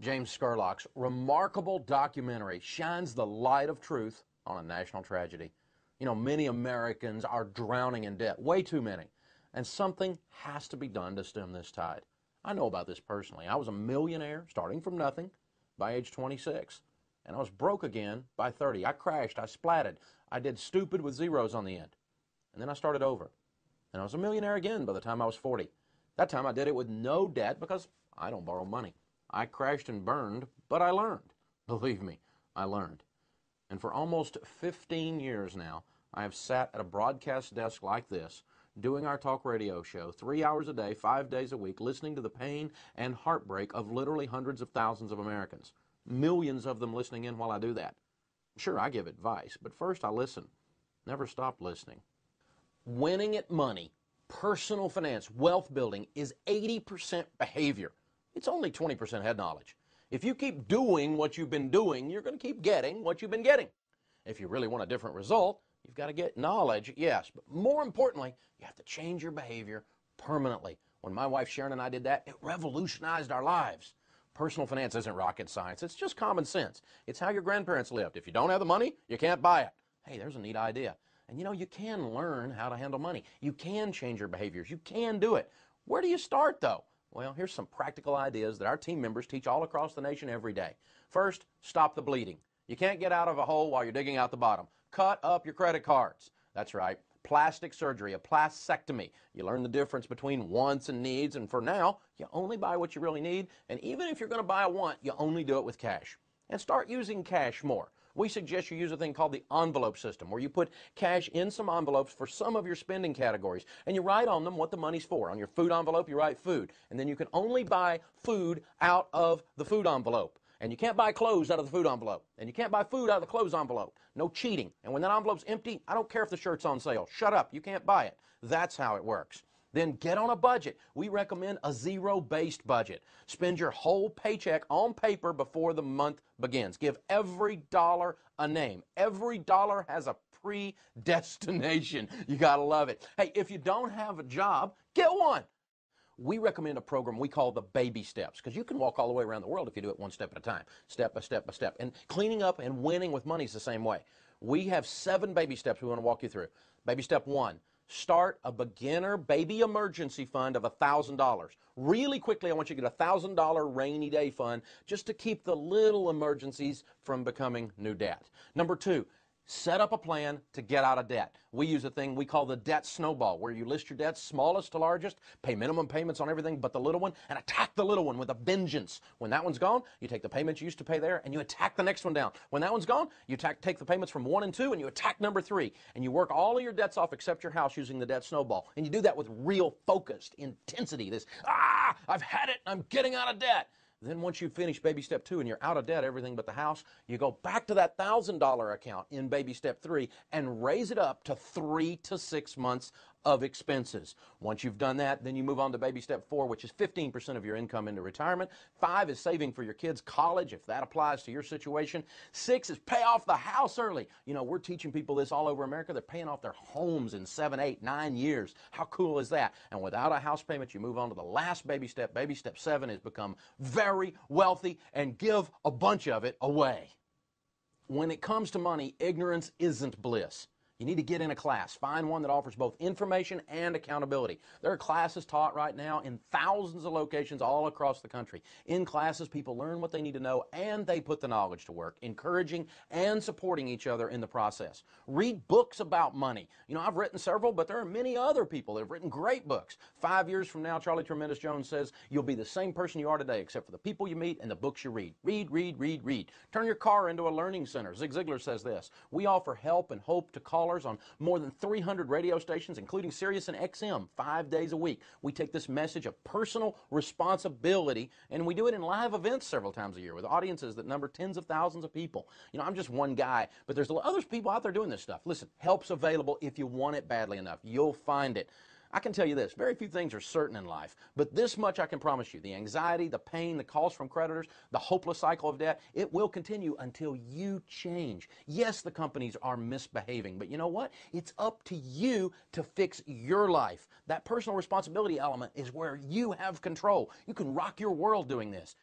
James Scurlock's remarkable documentary shines the light of truth on a national tragedy. You know, many Americans are drowning in debt, way too many, and something has to be done to stem this tide. I know about this personally. I was a millionaire starting from nothing by age 26, and I was broke again by 30. I crashed, I splatted, I did stupid with zeros on the end, and then I started over, and I was a millionaire again by the time I was 40. That time I did it with no debt because I don't borrow money. I crashed and burned, but I learned. Believe me, I learned. And for almost 15 years now, I have sat at a broadcast desk like this, doing our talk radio show 3 hours a day, 5 days a week, listening to the pain and heartbreak of literally hundreds of thousands of Americans. Millions of them listening in while I do that. Sure, I give advice, but first I listen. Never stop listening. Winning at money, personal finance, wealth building is 80% behavior. It's only 20% head knowledge. If you keep doing what you've been doing, you're going to keep getting what you've been getting. If you really want a different result, you've got to get knowledge, yes, but more importantly, you have to change your behavior permanently. When my wife Sharon and I did that, it revolutionized our lives. Personal finance isn't rocket science. It's just common sense. It's how your grandparents lived. If you don't have the money, you can't buy it. Hey, there's a neat idea. And you know, you can learn how to handle money. You can change your behaviors. You can do it. Where do you start, though? Well, here's some practical ideas that our team members teach all across the nation every day. First, stop the bleeding. You can't get out of a hole while you're digging out the bottom. Cut up your credit cards. That's right. Plastic surgery, a plastectomy. You learn the difference between wants and needs, and for now, you only buy what you really need, and even if you're going to buy a want, you only do it with cash. And start using cash more. We suggest you use a thing called the envelope system, where you put cash in some envelopes for some of your spending categories, and you write on them what the money's for. On your food envelope, you write food, and then you can only buy food out of the food envelope. And you can't buy clothes out of the food envelope, and you can't buy food out of the clothes envelope. No cheating. And when that envelope's empty, I don't care if the shirt's on sale. Shut up. You can't buy it. That's how it works. Then get on a budget. We recommend a zero-based budget. Spend your whole paycheck on paper before the month begins. Give every dollar a name. Every dollar has a predestination. You gotta love it. Hey, if you don't have a job, get one. We recommend a program we call the baby steps, because you can walk all the way around the world if you do it one step at a time, step by step by step. And cleaning up and winning with money is the same way. We have 7 baby steps we want to walk you through. Baby step 1. Start a beginner baby emergency fund of $1,000. Really quickly, I want you to get a $1,000 rainy day fund just to keep the little emergencies from becoming new debt. Number 2, set up a plan to get out of debt. We use a thing we call the debt snowball, where you list your debts smallest to largest, pay minimum payments on everything but the little one, and attack the little one with a vengeance. When that one's gone, you take the payments you used to pay there, and you attack the next one down. When that one's gone, you take the payments from 1 and 2, and you attack number 3. And you work all of your debts off except your house using the debt snowball. And you do that with real focused intensity. This, I've had it, I'm getting out of debt. Then once you finish baby step 2 and you're out of debt, everything but the house, you go back to that $1,000 account in baby step 3 and raise it up to 3 to 6 months of expenses. Once you've done that, then you move on to baby step 4, which is 15% of your income into retirement. 5 is saving for your kids' college, if that applies to your situation. 6 is pay off the house early. You know, we're teaching people this all over America. They're paying off their homes in 7, 8, 9 years. How cool is that? And without a house payment, you move on to the last baby step. Baby step 7 is become very wealthy and give a bunch of it away. When it comes to money, ignorance isn't bliss. You need to get in a class. Find one that offers both information and accountability. There are classes taught right now in thousands of locations all across the country. In classes, people learn what they need to know and they put the knowledge to work, encouraging and supporting each other in the process. Read books about money. You know, I've written several, but there are many other people that have written great books. 5 years from now, Charlie Tremendous Jones says, you'll be the same person you are today, except for the people you meet and the books you read. Read, read, read, read. Turn your car into a learning center. Zig Ziglar says this. We offer help and hope to callers on more than 300 radio stations, including Sirius and XM, 5 days a week. We take this message of personal responsibility, and we do it in live events several times a year with audiences that number tens of thousands of people. You know, I'm just one guy, but there's other people out there doing this stuff. Listen, help's available if you want it badly enough. You'll find it. I can tell you this, very few things are certain in life, but this much I can promise you. The anxiety, the pain, the calls from creditors, the hopeless cycle of debt, it will continue until you change. Yes, the companies are misbehaving, but you know what? It's up to you to fix your life. That personal responsibility element is where you have control. You can rock your world doing this.